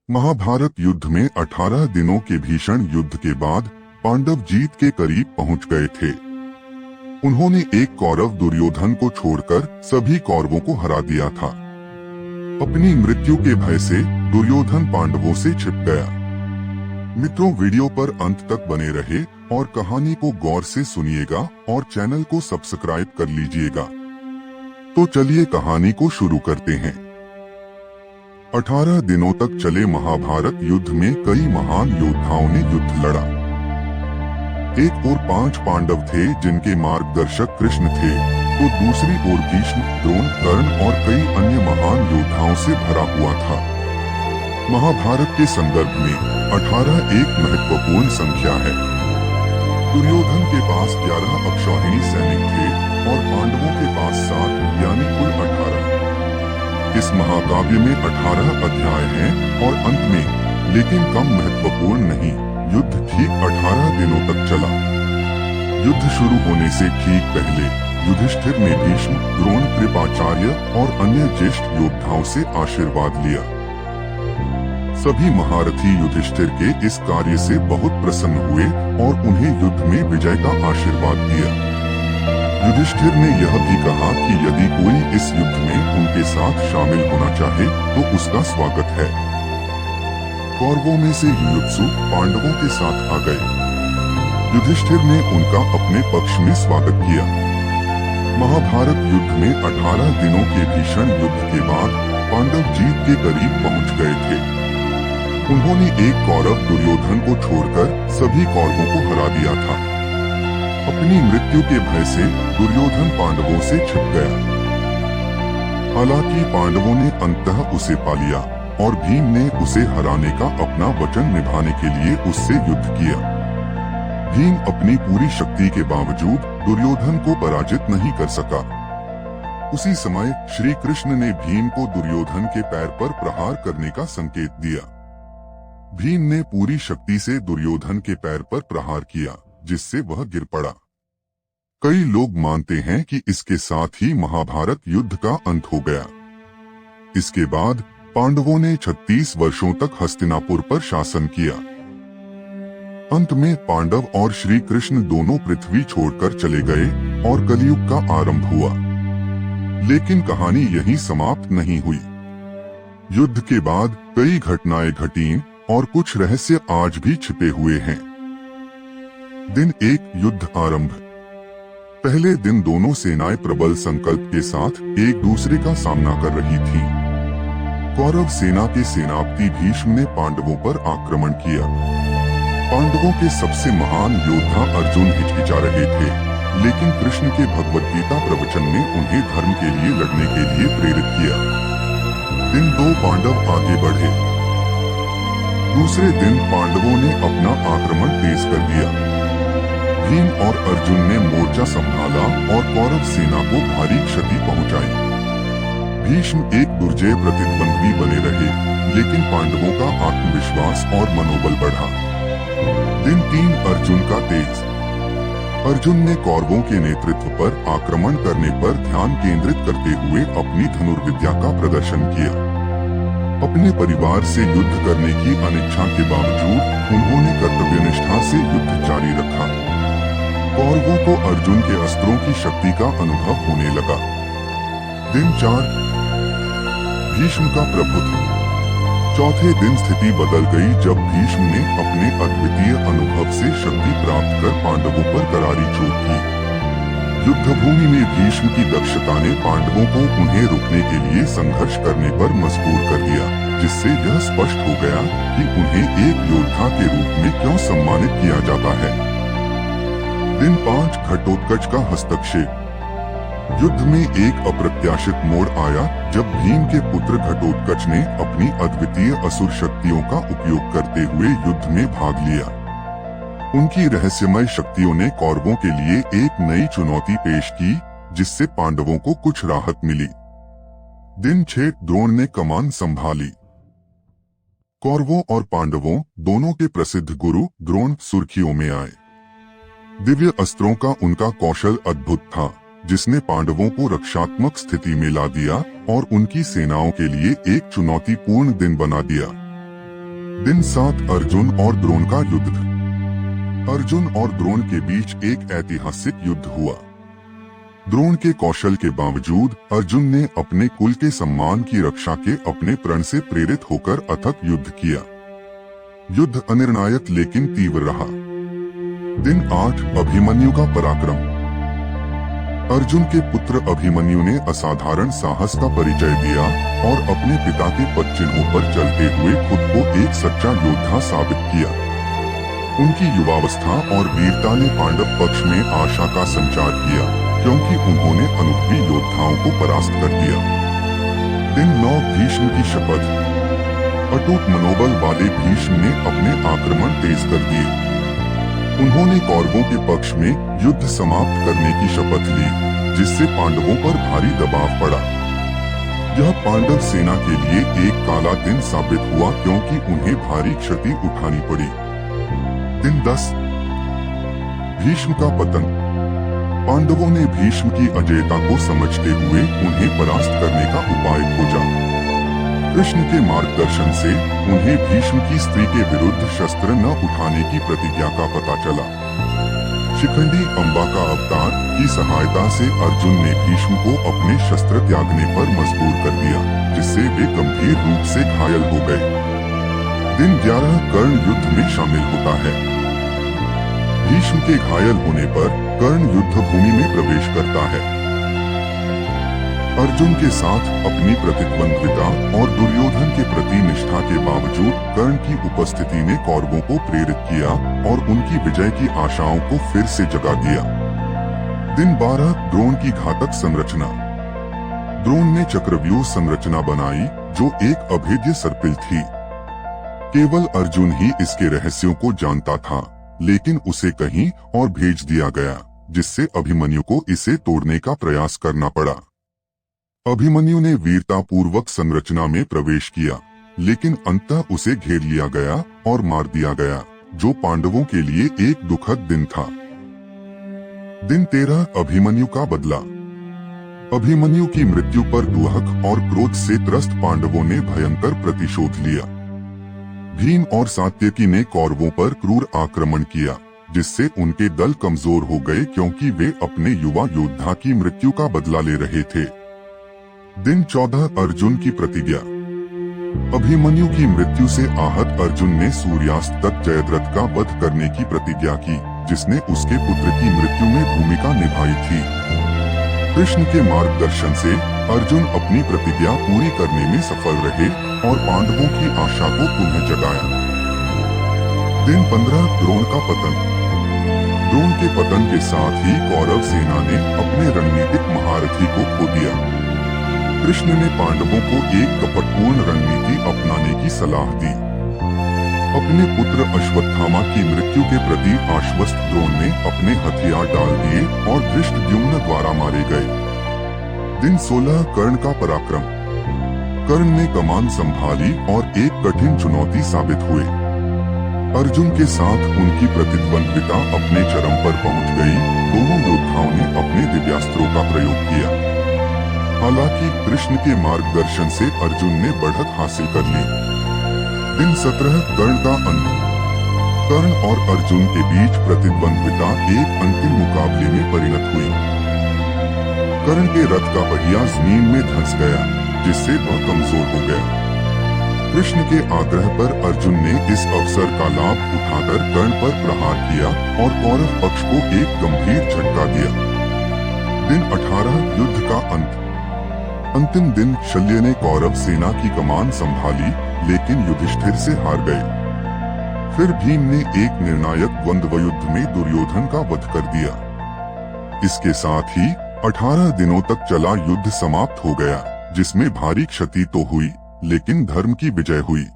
महाभारत युद्ध में 18 दिनों के भीषण युद्ध के बाद पांडव जीत के करीब पहुंच गए थे। उन्होंने एक कौरव दुर्योधन को छोड़कर सभी कौरवों को हरा दिया था। अपनी मृत्यु के भय से दुर्योधन पांडवों से छिप गया। मित्रों, वीडियो पर अंत तक बने रहे और कहानी को गौर से सुनिएगा और चैनल को सब्सक्राइब कर लीजिएगा। तो चलिए कहानी को शुरू करते हैं। 18 दिनों तक चले महाभारत युद्ध में कई महान योद्धाओं ने युद्ध लड़ा। एक ओर 5 पांडव थे जिनके मार्गदर्शक कृष्ण थे, तो दूसरी ओर भीष्म, द्रोण, कर्ण और कई अन्य महान योद्धाओं से भरा हुआ था। महाभारत के संदर्भ में 18 एक महत्वपूर्ण संख्या है। दुर्योधन के पास 11 अक्षौहिणी सैनिक थे और पांडवों के पास 7 यानी कुल 18। इस महाकाव्य में 18 अध्याय हैं और अंत में, लेकिन कम महत्वपूर्ण नहीं, युद्ध ठीक 18 दिनों तक चला। युद्ध शुरू होने से ठीक पहले युधिष्ठिर ने भीष्म, द्रोण, कृपाचार्य और अन्य ज्येष्ठ योद्धाओं से आशीर्वाद लिया। सभी महारथी युधिष्ठिर के इस कार्य से बहुत प्रसन्न हुए और उन्हें युद्ध में विजय का आशीर्वाद दिया। युधिष्ठिर ने यह भी कहा कि यदि कोई इस युद्ध में उनके साथ शामिल होना चाहे तो उसका स्वागत है। कौरवों में से युयुत्सु पांडवों के साथ आ गए। युधिष्ठिर ने उनका अपने पक्ष में स्वागत किया। महाभारत युद्ध में 18 दिनों के भीषण युद्ध के बाद पांडव जीत के करीब पहुंच गए थे। उन्होंने एक कौरव दुर्योधन को छोड़कर सभी कौरवों को हरा दिया था। अपनी मृत्यु के भय से दुर्योधन पांडवों से छिप गया। हालांकि पांडवों ने अंततः उसे पा लिया और भीम ने उसे हराने का अपना वचन निभाने के लिए उससे युद्ध किया। भीम अपनी पूरी शक्ति के बावजूद दुर्योधन को पराजित नहीं कर सका। उसी समय श्री कृष्ण ने भीम को दुर्योधन के पैर पर प्रहार करने का संकेत दिया। भीम ने पूरी शक्ति से दुर्योधन के पैर पर प्रहार किया, जिससे वह गिर पड़ा। कई लोग मानते हैं कि इसके साथ ही महाभारत युद्ध का अंत हो गया। इसके बाद पांडवों ने 36 वर्षों तक हस्तिनापुर पर शासन किया। अंत में पांडव और श्री कृष्ण दोनों पृथ्वी छोड़कर चले गए और कलयुग का आरंभ हुआ। लेकिन कहानी यहीं समाप्त नहीं हुई। युद्ध के बाद कई घटनाएं घटीं और कुछ रहस्य आज भी छिपे हुए हैं। दिन 1 युद्ध आरंभ। पहले दिन दोनों सेनाएं प्रबल संकल्प के साथ एक दूसरे का सामना कर रही थीं। कौरव सेना के सेनापति भीष्म ने पांडवों पर आक्रमण किया। पांडवों के सबसे महान योद्धा अर्जुन हिचकिचा रहे थे, लेकिन कृष्ण के भगवत गीता प्रवचन ने उन्हें धर्म के लिए लड़ने के लिए प्रेरित किया। दिन 2 पांडव आगे बढ़े। दूसरे दिन पांडवों ने अपना आक्रमण तेज कर दिया। भीम और अर्जुन ने मोर्चा संभाला और कौरव सेना को भारी क्षति पहुंचाई। भीष्म एक दुर्जय प्रतिद्वंद्वी बने रहे, लेकिन पांडवों का आत्मविश्वास और मनोबल बढ़ा। दिन 3 अर्जुन का तेज। अर्जुन ने कौरवों के नेतृत्व पर आक्रमण करने पर ध्यान केंद्रित करते हुए अपनी धनुर्विद्या का प्रदर्शन किया। अपने परिवार से युद्ध करने की अनिच्छा के बावजूद उन्होंने कर्तव्यनिष्ठा से युद्ध जारी रखा। कौरवों को अर्जुन के अस्त्रों की शक्ति का अनुभव होने लगा। दिन 4 भीष्म का प्रभुत्व। चौथे दिन स्थिति बदल गई जब भीष्म ने अपने अद्वितीय अनुभव से शक्ति प्राप्त कर पांडवों पर करारी चोट की। युद्धभूमि में भीष्म की दक्षता ने पांडवों को उन्हें रुकने के लिए संघर्ष करने पर मजबूर कर दिया, जिससे यह स्पष्ट हो गया कि उन्हें एक योद्धा के रूप में क्यों सम्मानित किया जाता है। दिन 5 घटोत्कच का हस्तक्षेप। युद्ध में एक अप्रत्याशित मोड़ आया जब भीम के पुत्र घटोत्कच ने अपनी अद्वितीय असुर शक्तियों का उपयोग करते हुए युद्ध में भाग लिया। उनकी रहस्यमय शक्तियों ने कौरवों के लिए एक नई चुनौती पेश की, जिससे पांडवों को कुछ राहत मिली। दिन 6 द्रोण ने कमान संभाली। कौरवों और पांडवों दोनों के प्रसिद्ध गुरु द्रोण सुर्खियों में आए। दिव्य अस्त्रों का उनका कौशल अद्भुत था, जिसने पांडवों को रक्षात्मक स्थिति में ला दिया और उनकी सेनाओं के लिए एक चुनौतीपूर्ण दिन बना दिया। दिन 7 अर्जुन और द्रोण का युद्ध। अर्जुन और द्रोण के बीच एक ऐतिहासिक युद्ध हुआ। द्रोण के कौशल के बावजूद अर्जुन ने अपने कुल के सम्मान की रक्षा के अपने प्रण से प्रेरित होकर अथक युद्ध किया। युद्ध अनिर्णायक लेकिन तीव्र रहा। दिन 8 अभिमन्यु का पराक्रम। अर्जुन के पुत्र अभिमन्यु ने असाधारण साहस का परिचय दिया और अपने पिता के पद चिन्हों पर चलते हुए खुद को एक सच्चा योद्धा साबित किया। उनकी युवावस्था और वीरता ने पांडव पक्ष में आशा का संचार किया, क्योंकि उन्होंने अनुभवी योद्धाओं को परास्त कर दिया। दिन 9 भीष्म की शपथ। अटूट मनोबल वाले भीष्म ने अपने आक्रमण तेज कर दिए। उन्होंने कौरवों के पक्ष में युद्ध समाप्त करने की शपथ ली, जिससे पांडवों पर भारी दबाव पड़ा। यह पांडव सेना के लिए एक काला दिन साबित हुआ, क्योंकि उन्हें भारी क्षति उठानी पड़ी। दिन 10 भीष्म का पतन। पांडवों ने भीष्म की अजेयता को समझते हुए उन्हें परास्त करने का उपाय खोजा। कृष्ण के मार्गदर्शन से उन्हें भीष्म की स्त्री के विरुद्ध शस्त्र न उठाने की प्रतिज्ञा का पता चला। शिखंडी अंबा का अवतार की सहायता से अर्जुन ने भीष्म को अपने शस्त्र त्यागने पर मजबूर कर दिया, जिससे वे गंभीर रूप से घायल हो गए। दिन 11 कर्ण युद्ध में शामिल होता है। भीष्म के घायल होने पर कर्ण युद्ध भूमि में प्रवेश करता है। अर्जुन के साथ अपनी प्रतिद्वंद्विता और दुर्योधन के प्रति निष्ठा के बावजूद कर्ण की उपस्थिति ने कौरवों को प्रेरित किया और उनकी विजय की आशाओं को फिर से जगा दिया। दिन 12 द्रोण की घातक संरचना। द्रोण ने चक्रव्यूह संरचना बनाई, जो एक अभेद्य सर्पिल थी। केवल अर्जुन ही इसके रहस्यों को जानता था, लेकिन उसे कहीं और भेज दिया गया, जिससे अभिमन्यु को इसे तोड़ने का प्रयास करना पड़ा। अभिमन्यु ने वीरतापूर्वक संरचना में प्रवेश किया, लेकिन अंततः उसे घेर लिया गया और मार दिया गया, जो पांडवों के लिए एक दुखद दिन था। दिन 13 अभिमन्यु का बदला। अभिमन्यु की मृत्यु पर दुहक और क्रोध से त्रस्त पांडवों ने भयंकर प्रतिशोध लिया। भीम और सात्यकी ने कौरवों पर क्रूर आक्रमण किया, जिससे उनके दल कमजोर हो गए, क्योंकि वे अपने युवा योद्धा की मृत्यु का बदला ले रहे थे। दिन 14 अर्जुन की प्रतिज्ञा। अभिमन्यु की मृत्यु से आहत अर्जुन ने सूर्यास्त तक जयद्रथ का वध करने की प्रतिज्ञा की, जिसने उसके पुत्र की मृत्यु में भूमिका निभाई थी। कृष्ण के मार्गदर्शन से अर्जुन अपनी प्रतिज्ञा पूरी करने में सफल रहे और पांडवों की आशा को पुनः जगाया। दिन 15 द्रोण का पतन। द्रोण के पतन के साथ ही कौरव सेना ने अपने रणनीतिक महारथी को खो दिया। कृष्ण ने पांडवों को एक कपटपूर्ण रणनीति अपनाने की सलाह दी। अपने पुत्र अश्वत्थामा की मृत्यु के प्रति आश्वस्त द्रोण ने अपने हथियार डाल दिए और धृष्टद्युम्न द्वारा मारे गए। दिन 16 कर्ण का पराक्रम। कर्ण ने कमान संभाली और एक कठिन चुनौती साबित हुए। अर्जुन के साथ उनकी प्रतिद्वंद्विता अपने चरम पर पहुंच गई। दोनों योद्धाओं ने अपने दिव्यास्त्रों का प्रयोग किया। हालांकि कृष्ण के मार्गदर्शन से अर्जुन ने बढ़त हासिल कर ली। दिन 17 कर्ण का अंत। कर्ण और अर्जुन के बीच प्रतिद्वंद्विता एक अंतिम मुकाबले में परिणत हुई। कर्ण के रथ का पहिया जमीन में धंस गया, जिससे वह कमजोर हो गया। कृष्ण के आग्रह पर अर्जुन ने इस अवसर का लाभ उठाकर कर्ण पर प्रहार किया और कौरव पक्ष को एक गंभीर झटका दिया। दिन 18 युद्ध का अंत। अंतिम दिन शल्य ने कौरव सेना की कमान संभाली, लेकिन युधिष्ठिर से हार गए। फिर भीम ने एक निर्णायक द्वंद्व युद्ध में दुर्योधन का वध कर दिया। इसके साथ ही 18 दिनों तक चला युद्ध समाप्त हो गया, जिसमें भारी क्षति तो हुई, लेकिन धर्म की विजय हुई।